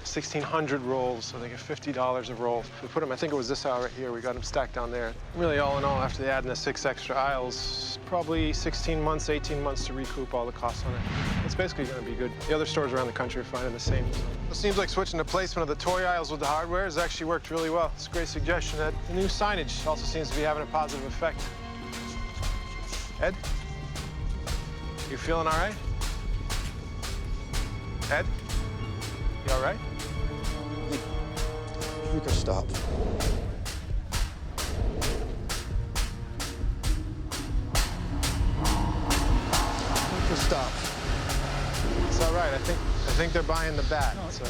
1,600 rolls, so they get $50 a roll. We put them, I think it was this aisle right here, we got them stacked down there. Really, all in all, after they add in the 6 extra aisles, probably 16 months, 18 months to recoup all the costs on it. It's basically gonna be good. The other stores around the country are finding the same. It seems like switching the placement of the toy aisles with the hardware has actually worked really well. It's a great suggestion, Ed. The new signage also seems to be having a positive effect. Ed? You feeling all right? Ed? You all right? You can stop. You can stop. It's all right. I think they're buying the bat. No, so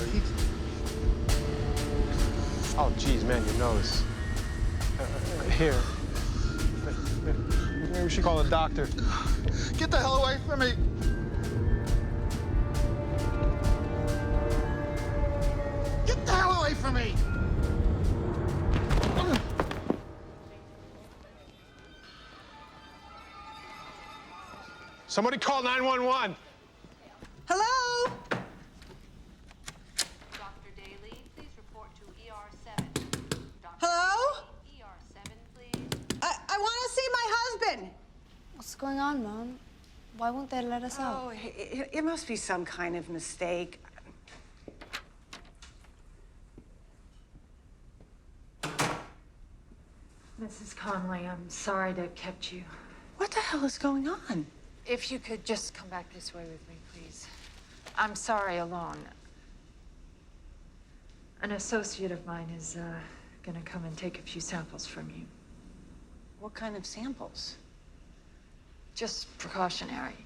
Oh, geez, man, your nose. Here. Maybe we should call a doctor. Get the hell away from me! Get the hell away from me! Somebody call 911. Hello? Dr. Daly, please report to ER7. Dr. Hello? Daly, ER7, please. I want to see my husband. What's going on, Mom? Why won't they let us out? Oh, it must be some kind of mistake. Mrs. Conley, I'm sorry to have kept you. What the hell is going on? If you could just come back this way with me, please. I'm sorry alone. An associate of mine is gonna come and take a few samples from you. What kind of samples? Just precautionary.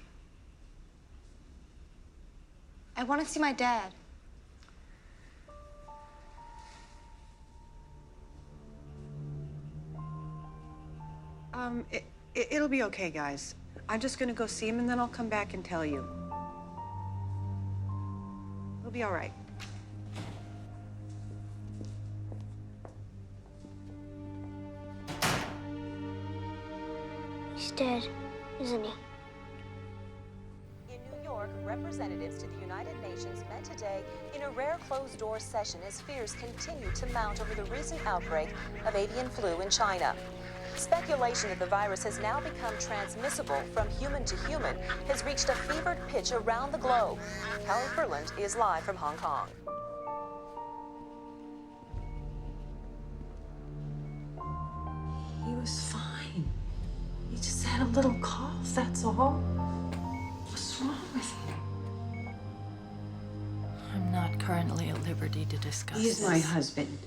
I want to see my dad. It'll be okay, guys. I'm just gonna go see him and then I'll come back and tell you. It'll be all right. He's dead, isn't he? In New York, representatives to the United Nations met today in a rare closed-door session as fears continue to mount over the recent outbreak of avian flu in China. Speculation that the virus has now become transmissible from human to human has reached a fevered pitch around the globe. Callie Ferland is live from Hong Kong. He was fine. He just had a little cough, that's all. What's wrong with him? I'm not currently at liberty to discuss He's this. my husband.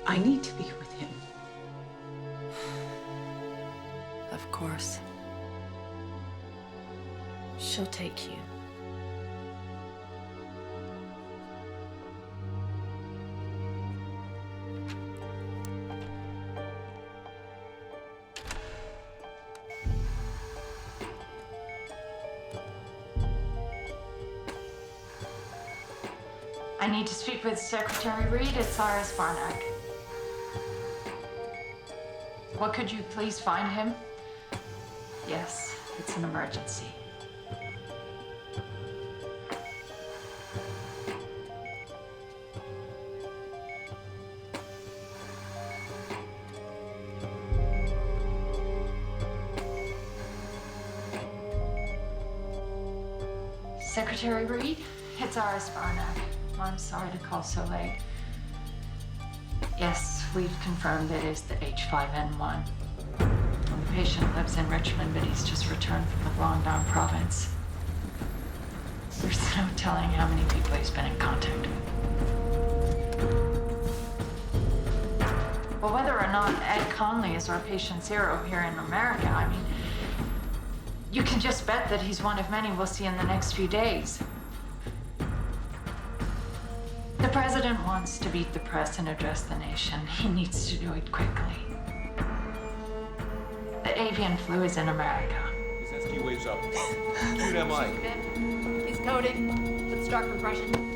I need to be with him. Of course. She'll take you. I need to speak with Secretary Reed at Cyrus Barnack. What, could you please find him? Yes, it's an emergency. Secretary Reed, it's Cyrus Barnack. I'm sorry to call so late. Yes, we've confirmed it is the H5N1. The patient lives in Richmond, but he's just returned from the Guangdong province. There's no telling how many people he's been in contact with. Well, whether or not Ed Conley is our patient zero here in America, I mean, you can just bet that he's one of many we'll see in the next few days. The president wants to beat the press and address the nation. He needs to do it quickly. The avian flu is in America. His SQ waves up. Acute MI. He's coding. Let's start compression.